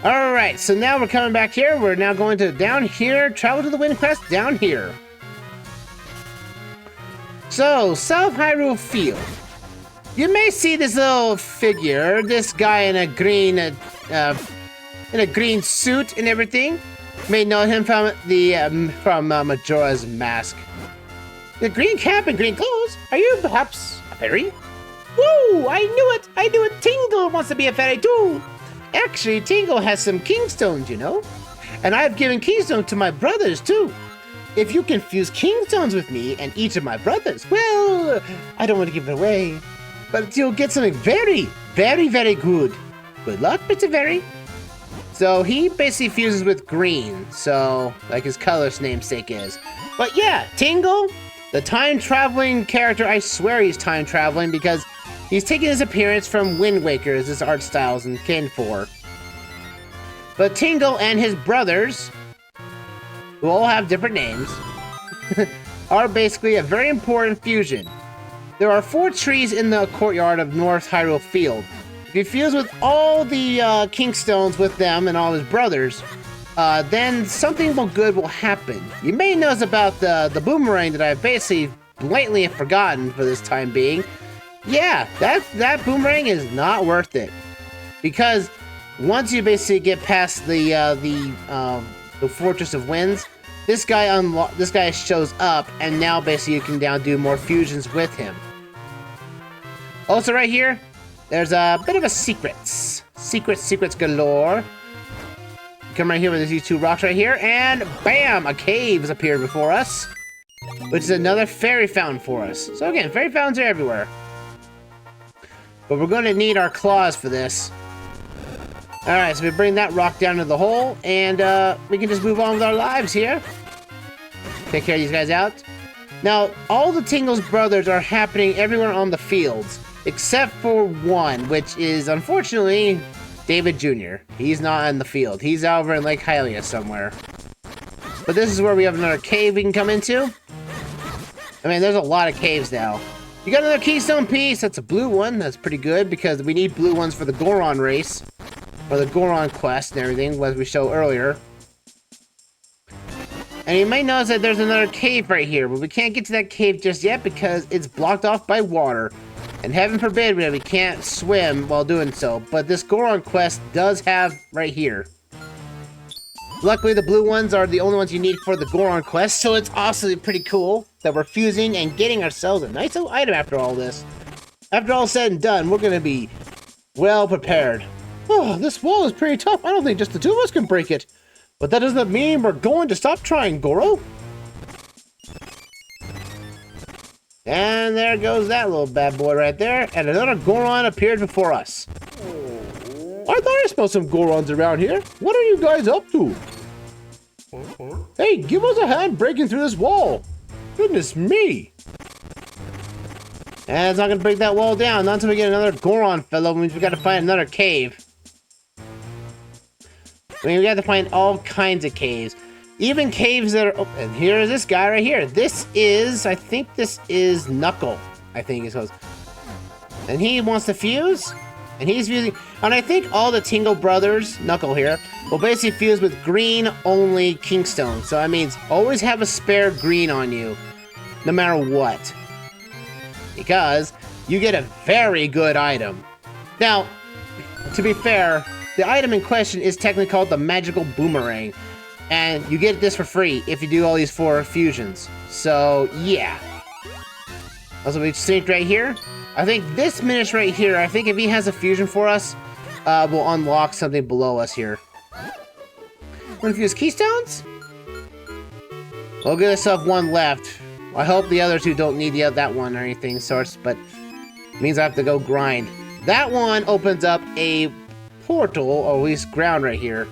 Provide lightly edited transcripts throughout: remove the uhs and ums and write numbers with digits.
Alright, so now we're coming back here. We're now going to down here, travel to the Wind Quest down here. So, South Hyrule Field. You may see this little figure, this guy in a green suit and everything. You may know him from Majora's Mask. The green cap and green clothes. Are you perhaps a fairy? Woo! I knew it! I knew it! Tingle wants to be a fairy too! Actually, Tingle has some Kinstones, you know? And I've given Kinstones to my brothers, too. If you can fuse Kinstones with me and each of my brothers, well, I don't want to give it away, but you'll get something very, very, very good. Good luck, Mr. Fairy. So he basically fuses with green, so like his color's namesake is. But yeah, Tingle, the time-traveling character, I swear he's time-traveling because he's taking his appearance from Wind Waker as his art styles in Kin 4. But Tingle and his brothers, who all have different names, are basically a very important fusion. There are 4 trees in the courtyard of North Hyrule Field. If you fuse with all the Kinstones with them and all his brothers, then something good will happen. You may know about the boomerang that I've basically blatantly forgotten for this time being. Yeah, that boomerang is not worth it, because once you basically get past the Fortress of Winds, this guy shows up, and now basically you can now do more fusions with him. Also, right here, there's a bit of a secrets galore. Come right here with these 2 rocks right here, and bam, a cave has appeared before us, which is another fairy fountain for us. So again, fairy fountains are everywhere. But we're going to need our claws for this. Alright, so we bring that rock down to the hole, and we can just move on with our lives here. Take care of these guys out. Now, all the Tingle's brothers are happening everywhere on the fields, except for one, which is, unfortunately, David Jr. He's not in the field. He's over in Lake Hylia somewhere. But this is where we have another cave we can come into. I mean, there's a lot of caves now. You got another keystone piece. That's a blue one. That's pretty good because we need blue ones for the Goron race. Or the Goron quest and everything, as we showed earlier. And you may notice that there's another cave right here, but we can't get to that cave just yet because it's blocked off by water. And heaven forbid we can't swim while doing so. But this Goron quest does have right here. Luckily, the blue ones are the only ones you need for the Goron quest, so it's also pretty cool that we're fusing and getting ourselves a nice little item after all this. After all said and done, we're going to be well prepared. Oh, this wall is pretty tough. I don't think just the 2 of us can break it. But that doesn't mean we're going to stop trying, Goro. And there goes that little bad boy right there. And another Goron appeared before us. I thought I smelled some Gorons around here. What are you guys up to? Hey, give us a hand breaking through this wall. Goodness me. And it's not going to break that wall down. Not until we get another Goron fellow, means we got to find another cave. I mean, we got to find all kinds of caves. Even caves that are... Oh, and here is this guy right here. This is... I think this is Knuckle. I think it's called. And he wants to fuse. And he's fusing... And I think all the Tingle brothers, Knuckle here, will basically fuse with green-only Kingstone. So that means always have a spare green on you. No matter what. Because you get a very good item. Now, to be fair, the item in question is technically called the Magical Boomerang. And you get this for free if you do all these 4 fusions. So, yeah. Also, we synced right here. I think this Minish right here, I think if he has a fusion for us, will unlock something below us here. Want to fuse Keystones? We'll get ourselves 1 left. I hope the other 2 don't need that one or anything sorts, but it means I have to go grind. That one opens up a portal, or at least ground right here.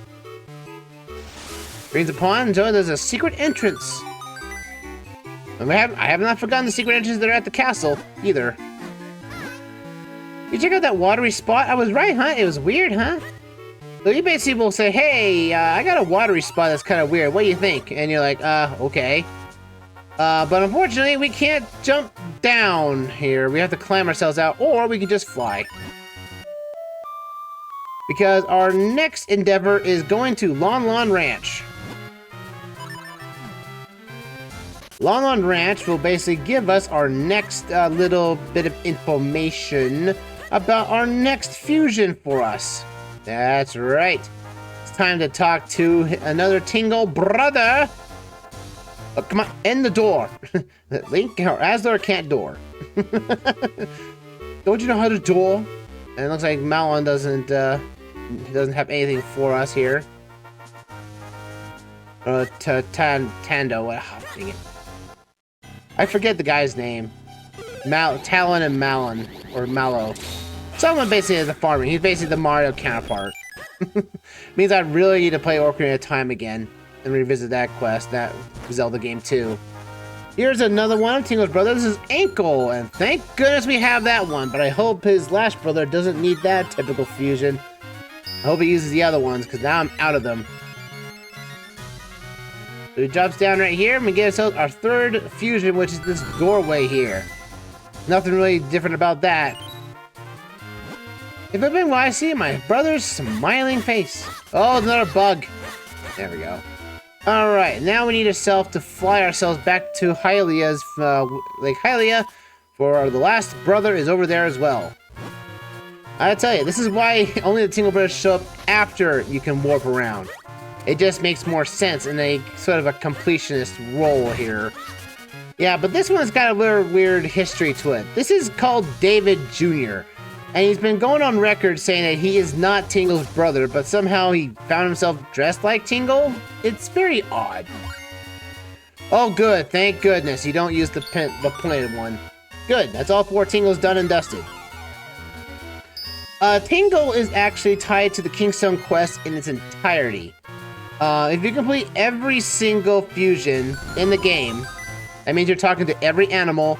Brings upon, so there's a secret entrance. And I have not forgotten the secret entrance that are at the castle, either. You check out that watery spot? I was right, huh? It was weird, huh? So you basically will say, hey, I got a watery spot that's kind of weird. What do you think? And you're like, okay. But unfortunately, we can't jump down here. We have to climb ourselves out, or we can just fly. Because our next endeavor is going to Lon Lon Ranch. Lon Lon Ranch will basically give us our next little bit of information about our next fusion for us. That's right. It's time to talk to another Tingle brother. Oh, come on, end the door. Link or Asler can't door. Don't you know how to door? And it looks like Malon doesn't have anything for us here. Tando, dang it. I forget the guy's name. Talon and Malon, or Mallow. Someone basically is a farmer. He's basically the Mario counterpart. Means I really need to play Ocarina of Time again and revisit that quest, that Zelda game too. Here's another one of Tingle's brother. This is Ankle, and thank goodness we have that one, but I hope his last brother doesn't need that typical fusion. I hope he uses the other ones, because now I'm out of them. So he drops down right here, and we get ourselves our third fusion, which is this doorway here. Nothing really different about that. If I've been what I see, my brother's smiling face. Oh, another bug. There we go. Alright, now we need ourselves to fly ourselves back to Hylia's, Lake Hylia, for the last brother is over there as well. I tell you, this is why only the Tingle Brothers show up after you can warp around. It just makes more sense in a sort of a completionist role here. Yeah, but this one's got a little weird history to it. This is called David Jr., and he's been going on record saying that he is not Tingle's brother, but somehow he found himself dressed like Tingle? It's very odd. Oh good, thank goodness you don't use the pointed one. Good, that's all 4 Tingles done and dusted. Tingle is actually tied to the Kingstone quest in its entirety. If you complete every single fusion in the game, that means you're talking to every animal,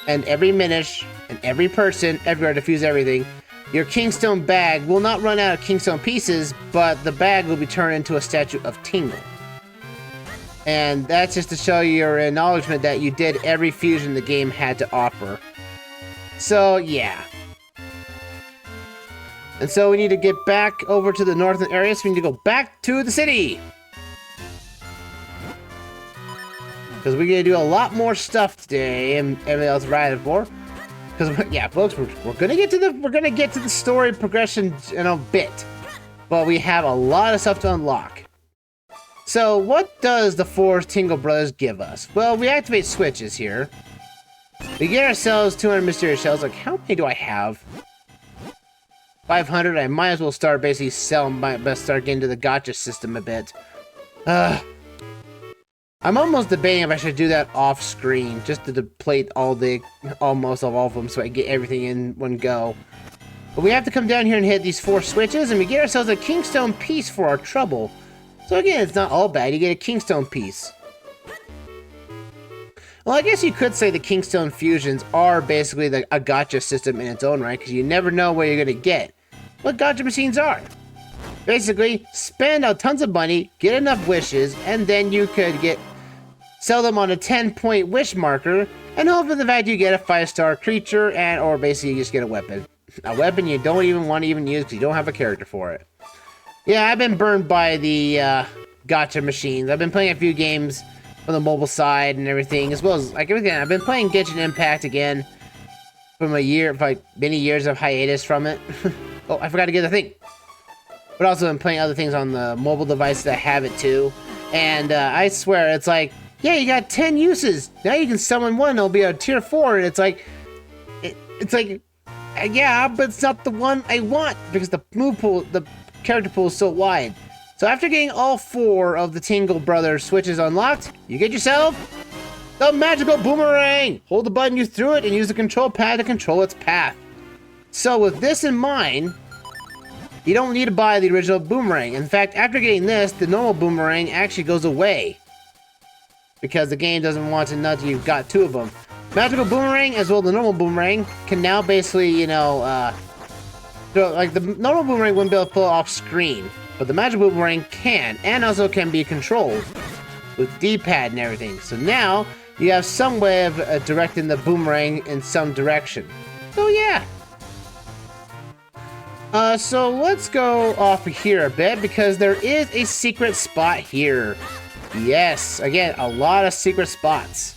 and every Minish, and every person, everywhere to fuse everything. Your Kingstone bag will not run out of Kingstone pieces, but the bag will be turned into a statue of Tingle. And that's just to show you your acknowledgement that you did every fusion the game had to offer. So, yeah. And so we need to get back over to the northern area, so we need to go back to the city! Because we're going to do a lot more stuff today, and everything else riding for. Because, yeah, folks, we're going to get to the story progression in a bit. But we have a lot of stuff to unlock. So, what does the 4 Tingle Brothers give us? Well, we activate switches here. We get ourselves 200 mysterious shells. Like, how many do I have? 500. I might as well start basically selling, start getting to the Gacha system a bit. I'm almost debating if I should do that off screen, just to deplete almost all of them so I get everything in one go. But we have to come down here and hit these 4 switches, and we get ourselves a Kingstone piece for our trouble. So again, it's not all bad, you get a Kingstone piece. Well, I guess you could say the Kingstone fusions are basically a Gacha system in its own right, because you never know what you're going to get. What Gacha machines are. Basically, spend out tons of money, get enough wishes, and then you could sell them on a 10-point wish marker, and hope for the fact you get a 5-star creature, or basically you just get a weapon. A weapon you don't even want to use because you don't have a character for it. Yeah, I've been burned by the Gacha machines. I've been playing a few games on the mobile side and everything, as well as like everything. I've been playing Genshin Impact again from many years of hiatus from it. Oh, I forgot to get the thing. But also been playing other things on the mobile device that have it too. And I swear, it's like, yeah, you got 10 uses. Now you can summon one, it'll be a tier 4, and it's like, yeah, but it's not the one I want because the character pool is so wide. So after getting all 4 of the Tingle Brothers switches unlocked, you get yourself the magical boomerang! Hold the button you threw it and use the control pad to control its path. So with this in mind, you don't need to buy the original boomerang. In fact, after getting this, the normal boomerang actually goes away. Because the game doesn't want to know that you've got 2 of them. Magical boomerang as well as the normal boomerang can now basically, So, like, the normal boomerang wouldn't be able to pull off screen, but the magic boomerang can, and also can be controlled with D-pad and everything. So now, you have some way of directing the boomerang in some direction. So yeah. So let's go off here a bit, because there is a secret spot here. Yes, again, a lot of secret spots.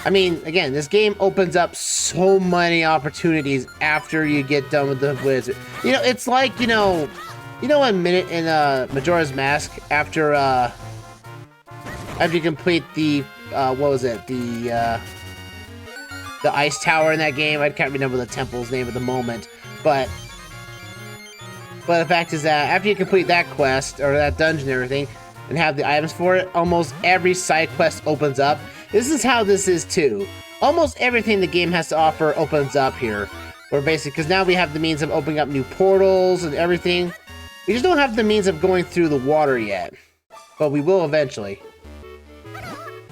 I mean, again, this game opens up so many opportunities after you get done with the wizard. You know, it's like, you know in Majora's Mask, after you complete the, what was it, the ice tower in that game. I can't remember the temple's name at the moment, but the fact is that after you complete that quest, or that dungeon and everything, and have the items for it, almost every side quest opens up. This is how this is too. Almost everything the game has to offer opens up here. Or basically, because now we have the means of opening up new portals and everything. We just don't have the means of going through the water yet. But we will eventually.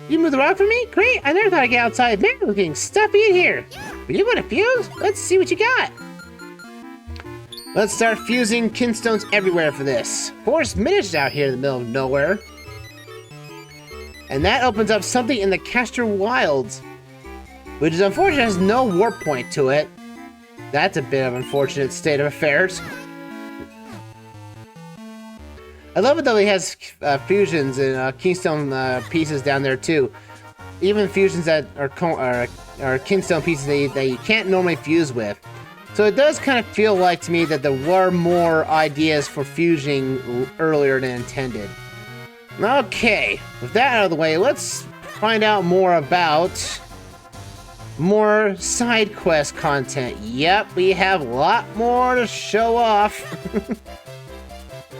You move the rock for me? Great! I never thought I'd get outside. Man, it's getting stuffy in here. But you want to fuse? Let's see what you got. Let's start fusing Kinstones everywhere for this. Force Minish out here in the middle of nowhere. And that opens up something in the Castor Wilds, which is unfortunate, has no warp point to it. That's a bit of an unfortunate state of affairs. I love it though he has fusions and Keystone pieces down there too. Even fusions that are Kinstone pieces that you can't normally fuse with. So it does kind of feel like to me that there were more ideas for fusing earlier than intended. Okay, with that out of the way, let's find out more about more side quest content. Yep, we have a lot more to show off.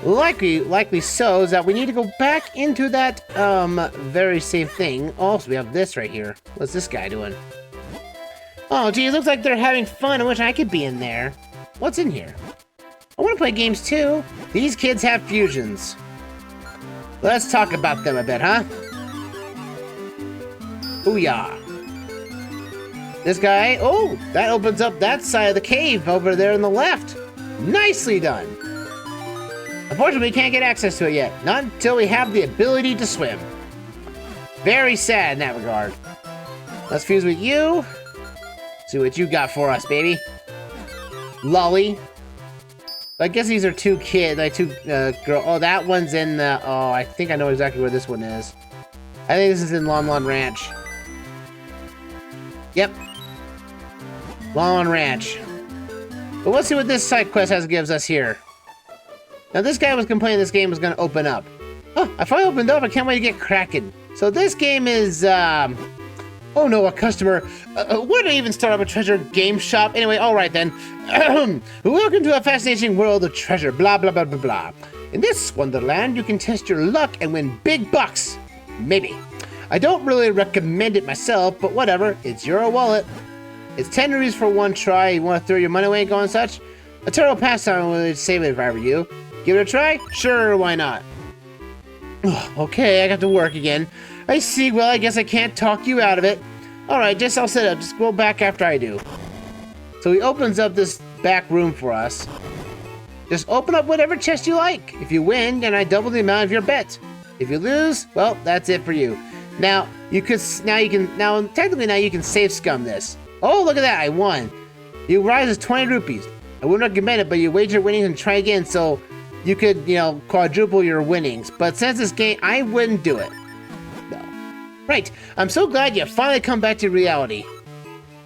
likely so, is that we need to go back into that very same thing. Also, we have this right here. What's this guy doing? Oh, geez, looks like they're having fun. I wish I could be in there. What's in here? I want to play games too. These kids have fusions. Let's talk about them a bit, huh? Booyah. This guy, oh, that opens up that side of the cave over there on the left. Nicely done. Unfortunately, we can't get access to it yet. Not until we have the ability to swim. Very sad in that regard. Let's fuse with you. See what you got for us, baby. Lolly. I guess these are two kids, like two girls. Oh, that one's in the, oh, I think I know exactly where this one is. I think this is in Lon Lon Ranch. Yep. Lon Lon Ranch. But let's see what this side quest gives us here. Now, this guy was complaining this game was going to open up. Oh, I finally opened up. I can't wait to get cracking. So this game is, oh no, a customer. Where do I even start up a treasure game shop? Anyway, alright then. Welcome to a fascinating world of treasure, blah, blah, blah, blah, blah. In this wonderland, you can test your luck and win big bucks. Maybe. I don't really recommend it myself, but whatever, it's your wallet. It's 10 rupees for one try. You want to throw your money away and go and such? A terrible pastime would save it if I were you. Give it a try? Sure, why not? Okay, I got to work again. I see, well, I guess I can't talk you out of it. Alright, I'll set up. Just go back after I do. So he opens up this back room for us. Just open up whatever chest you like. If you win, then I double the amount of your bet. If you lose, well, that's it for you. Now, technically now you can save scum this. Oh, look at that, I won. You rise as 20 rupees. I wouldn't recommend it, but you wager winnings and try again, so you could, quadruple your winnings. But since this game, I wouldn't do it. No. Right, I'm so glad you finally come back to reality.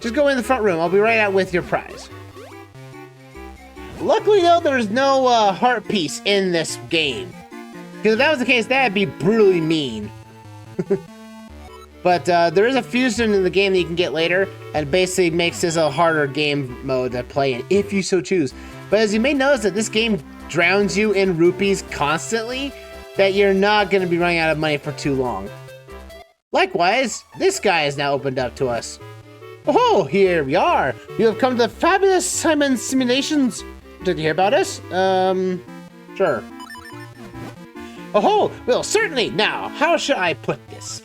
Just go in the front room. I'll be right out with your prize. Luckily, though, there's no heart piece in this game. Because if that was the case, that'd be brutally mean. But there is a fusion in the game that you can get later, and basically makes this a harder game mode to play in, if you so choose. But as you may notice that this game drowns you in rupees constantly, that you're not going to be running out of money for too long. Likewise, this guy is now opened up to us. Oh, here we are. You have come to the fabulous Simon Simulations. Did you hear about us? Sure. Oh, well, certainly. Now, how shall I put this?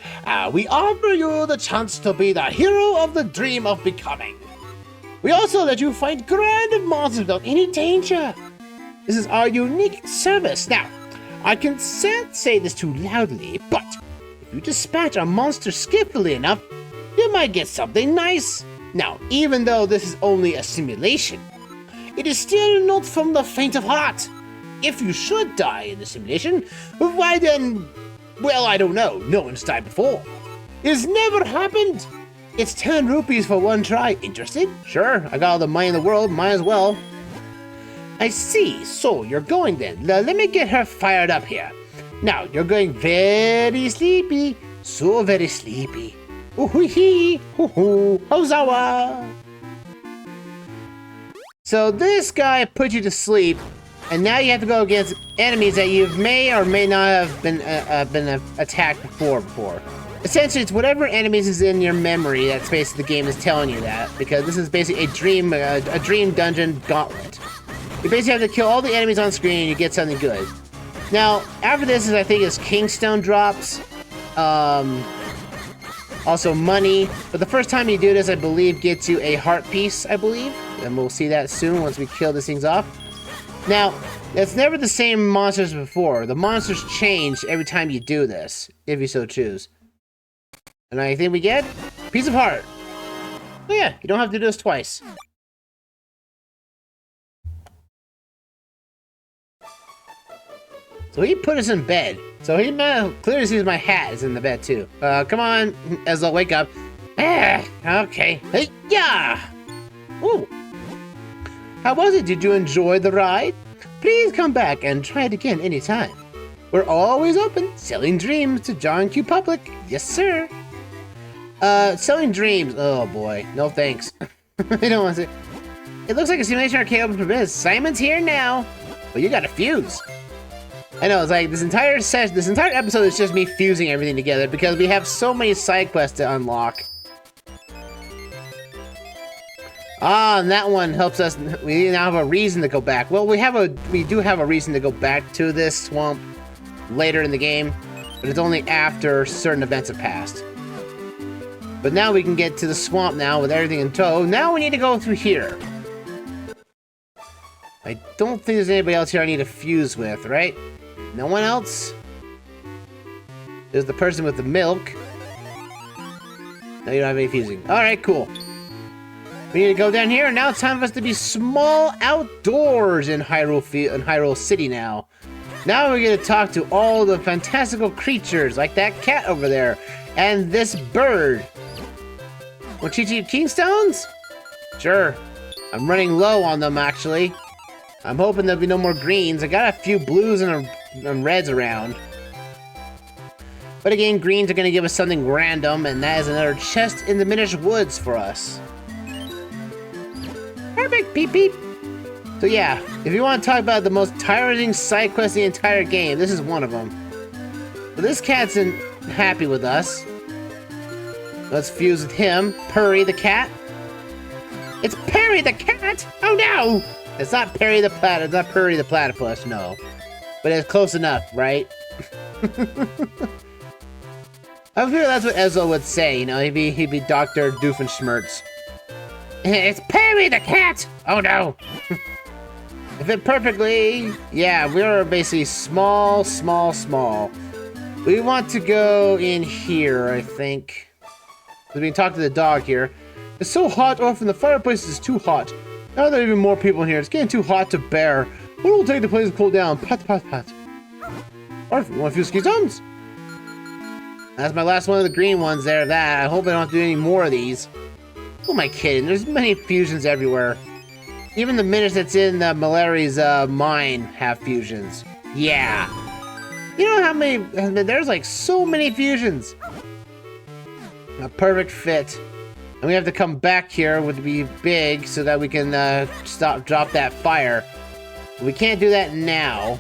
We offer you the chance to be the hero of the dream of becoming. We also let you fight grand monsters without any danger. This is our unique service. Now, I can't say this too loudly, but if you dispatch a monster skillfully enough, you might get something nice. Now, even though this is only a simulation, it is still not from the faint of heart. If you should die in the simulation, why then, well, I don't know. No one's died before. It's never happened. It's 10 rupees for one try. Interested? Sure, I got all the money in the world, might as well. I see, so you're going then. Let me get her fired up here. Now, you're going very sleepy, so very sleepy. Ooh-hee, hoo-hoo, Hozawa. So this guy put you to sleep, and now you have to go against enemies that you may or may not have been attacked before. Essentially, it's whatever enemies is in your memory. That's basically the game is telling you that, because this is basically a dream dungeon gauntlet. You basically have to kill all the enemies on screen and you get something good. Now, after this I think is Kingstone drops, also money. But the first time you do this, I believe, gets you a heart piece, I believe. And we'll see that soon once we kill these things off. Now, it's never the same monsters before. The monsters change every time you do this, if you so choose. And I think we get piece of heart. Oh yeah, you don't have to do this twice. So he put us in bed. So he clearly sees my hat is in the bed too. Come on, Asler, wake up. Okay. Hey, yeah. Ooh. How was it? Did you enjoy the ride? Please come back and try it again anytime. We're always open, selling dreams to John Q Public. Yes, sir. Selling dreams. Oh boy, no thanks. I don't want to say. It looks like a simulation arcade open for business. Simon's here now, but you got a fuse. I know, it's like this entire episode is just me fusing everything together because we have so many side quests to unlock. Ah, and that one helps us. We now have a reason to go back. Well, we do have a reason to go back to this swamp later in the game, but it's only after certain events have passed. But now we can get to the swamp now with everything in tow. Now we need to go through here. I don't think there's anybody else here I need to fuse with, right? No one else? There's the person with the milk. No, you don't have any fusing. Alright, cool. We need to go down here, and now it's time for us to be small outdoors in Hyrule City now. Now we're gonna talk to all the fantastical creatures, like that cat over there, and this bird. Want to teach you Kinstones? Sure. I'm running low on them, actually. I'm hoping there'll be no more greens. I got a few blues and reds around. But again, greens are going to give us something random, and that is another chest in the Minish Woods for us. Perfect, beep beep. So yeah, if you want to talk about the most tiring side quest in the entire game, this is one of them. But this cat's happy with us. Let's fuse with him. Purry the cat. It's Perry the cat! Oh no! It's not Perry the Platypus. It's not Purry the Platypus, no. But it's close enough, right? I'm sure that's what Asler would say, you know, he'd be Dr. Doofenshmirtz. It's Perry the cat! Oh no! It fit perfectly. Yeah, we're basically small. We want to go in here, I think. We can talk to the dog here. It's so hot, or from the fireplace is too hot. Now there are even more people in here. It's getting too hot to bear. What will take the place to cool down? Pat, pat, pat. Or if you want a few Kinstones. That's my last one of the green ones there. That. I hope I don't have to do any more of these. Who am I kidding? There's many fusions everywhere. Even the Minish that's in Malari's mine have fusions. Yeah. You know how many? There's like so many fusions. A perfect fit. And we have to come back here to be big so that we can drop that fire. We can't do that now.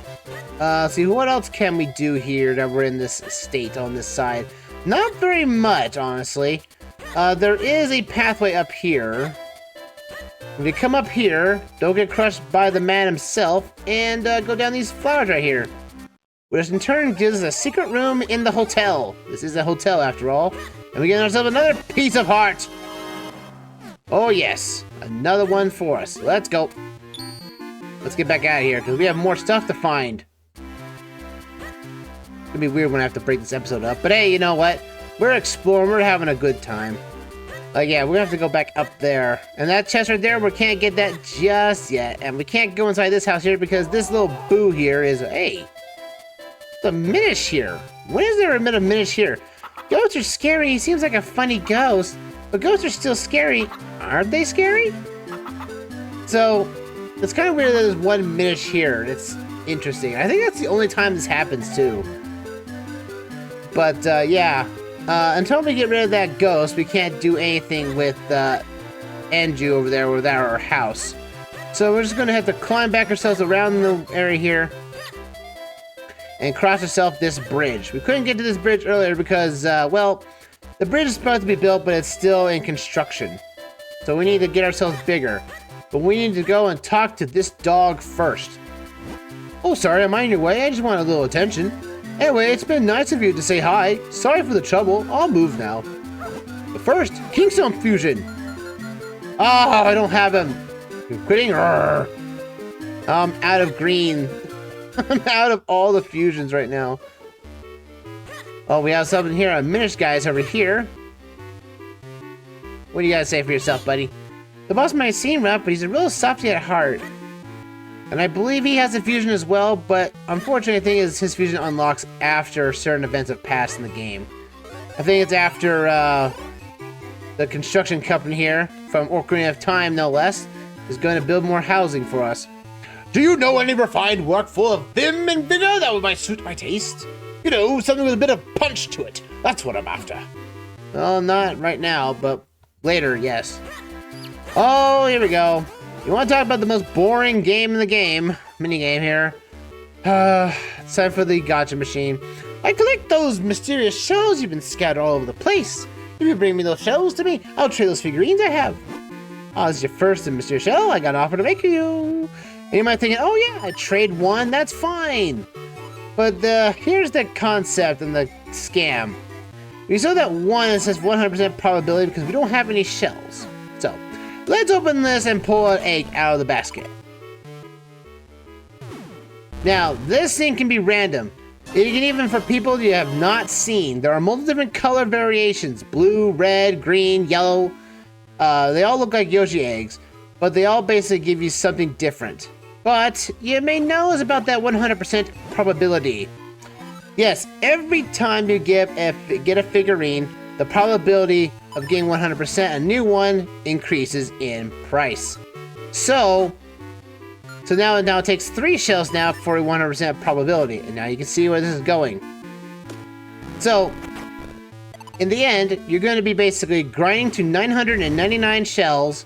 See, what else can we do here that we're in this state on this side? Not very much, honestly. There is a pathway up here. If you come up here, don't get crushed by the man himself, and go down these flowers right here. Which in turn gives us a secret room in the hotel. This is a hotel after all. And we get ourselves another piece of heart. Oh yes, another one for us. Let's go. Let's get back out of here, because we have more stuff to find. It's gonna be weird when I have to break this episode up. But hey, you know what? We're exploring, we're having a good time. Yeah, we're gonna have to go back up there. And that chest right there, we can't get that just yet. And we can't go inside this house here because this little boo here is, hey, the Minish here. When is there a bit of Minish here? Ghosts are scary, he seems like a funny ghost. But ghosts are still scary. Aren't they scary? So, it's kind of weird that there's one Minish here. It's interesting. I think that's the only time this happens too. But, yeah. Until we get rid of that ghost, we can't do anything with Anju over there without our house. So we're just going to have to climb back ourselves around the area here and cross ourselves this bridge. We couldn't get to this bridge earlier because, well, the bridge is supposed to be built, but it's still in construction. So we need to get ourselves bigger. But we need to go and talk to this dog first. Oh, sorry, am I in your way? I just want a little attention. Anyway, it's been nice of you to say hi. Sorry for the trouble. I'll move now. But first, Kingstone Fusion. Oh, I don't have him. You're quitting? I'm out of green. I'm out of all the fusions right now. Oh, we have something here. A Minish guy's over here. What do you gotta say for yourself, buddy? The boss might seem rough, but he's a real softy at heart. And I believe he has a fusion as well, but unfortunately the thing is his fusion unlocks after certain events have passed in the game. I think it's after the construction company here, from Ocarina of Time no less, is going to build more housing for us. Do you know any refined work full of vim and vigor that might suit my taste? You know, something with a bit of punch to it. That's what I'm after. Well, not right now, but later, yes. Oh, here we go. You want to talk about the most boring game in the game? Minigame here. It's time for the Gacha machine. I collect those mysterious shells you've been scattered all over the place. If you bring me those shells to me, I'll trade those figurines I have. Oh, this is your first mysterious shell. I got an offer to make you. And you might think, oh yeah, I trade one, that's fine. But here's the concept and the scam. We saw that one that says 100% probability because we don't have any shells. So, let's open this and pull an egg out of the basket. Now, this thing can be random. It can even for people you have not seen. There are multiple different color variations. Blue, red, green, yellow. They all look like Yoshi eggs, but they all basically give you something different. But you may know is about that 100% probability. Yes, every time you get a figurine, the probability of getting 100%, a new one increases in price. So now it takes 3 shells now for a 100% probability, and now you can see where this is going. So, in the end, you're going to be basically grinding to 999 shells.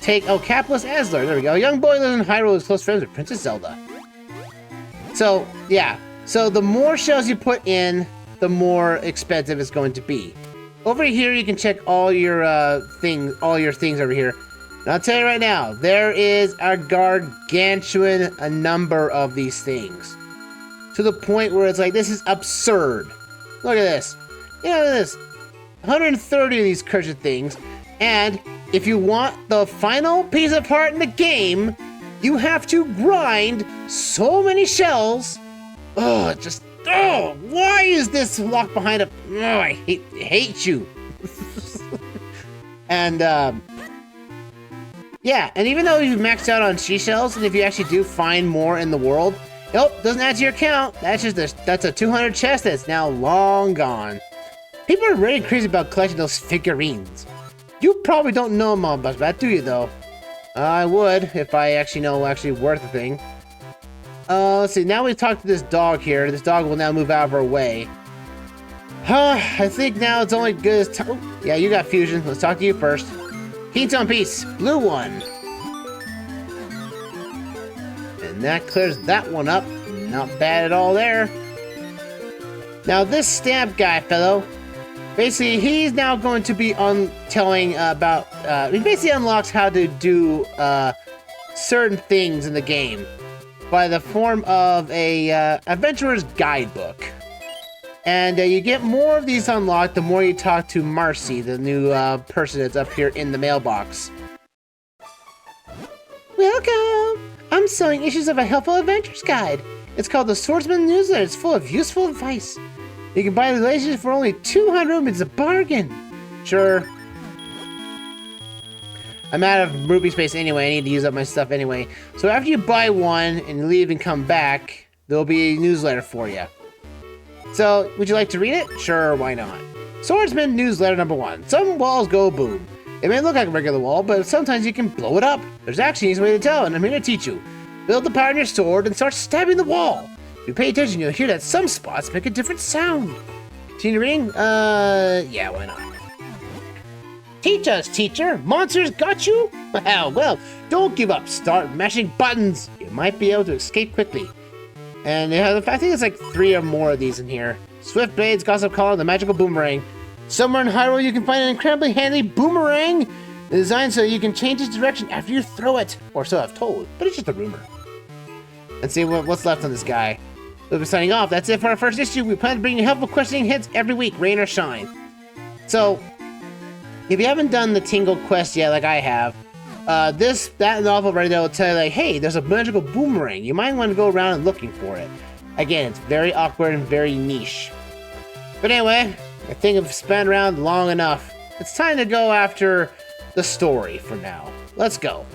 Capitalist Asler, there we go. A young boy lives in Hyrule who's close friends with Princess Zelda. So, yeah. So the more shells you put in, the more expensive it's going to be. Over here, you can check all your things over here. And I'll tell you right now, there is a gargantuan number of these things. To the point where it's like, this is absurd. Look at this. You know this. 130 of these cursed things. And if you want the final piece of part in the game, you have to grind so many shells. Oh, why is this locked behind a... Oh, I hate you. And, yeah, and even though you've maxed out on seashells, and if you actually do find more in the world, nope, doesn't add to your count. That's a 200 chest that's now long gone. People are really crazy about collecting those figurines. You probably don't know much about that, do you, though? I would, if I actually know worth a thing. Let's see, now we've talked to this dog here. This dog will now move out of our way. I think now it's only good as time. Yeah, you got fusion. Let's talk to you first. Kinstone piece, blue one. And that clears that one up. Not bad at all there. Now this stamp guy, fellow, basically he's now going to be telling about, he basically unlocks how to do certain things in the game by the form of a adventurer's guidebook. And you get more of these unlocked the more you talk to Marcy, the new person that's up here in the mailbox. Welcome! I'm selling issues of a Helpful Adventures Guide. It's called the Swordsman Newsletter. It's full of useful advice. You can buy the latest for only 200 rupees. It's a bargain. Sure. I'm out of rupee space anyway. I need to use up my stuff anyway. So after you buy one and you leave and come back, there'll be a newsletter for you. So, would you like to read it? Sure, why not? Swordsman Newsletter number 1. Some walls go boom. It may look like a regular wall, but sometimes you can blow it up. There's actually an easy way to tell, and I'm here to teach you. Build the power in your sword and start stabbing the wall. If you pay attention, you'll hear that some spots make a different sound. Continue reading? Yeah, why not? Teach us, teacher. Monsters got you? Well, don't give up. Start mashing buttons. You might be able to escape quickly. And I think it's like 3 or more of these in here. Swift blades, gossip collar, the magical boomerang. Somewhere in Hyrule, you can find an incredibly handy boomerang designed so you can change its direction after you throw it. Or so I've told, but it's just a rumor. Let's see what's left on this guy. We'll be signing off. That's it for our first issue. We plan to bring you helpful questioning hints every week, rain or shine. So, if you haven't done the Tingle quest yet, like I have, that novel right there will tell you, like, hey, there's a magical boomerang. You might want to go around and looking for it. Again, it's very awkward and very niche. But anyway, I think I've spun around long enough. It's time to go after the story for now. Let's go.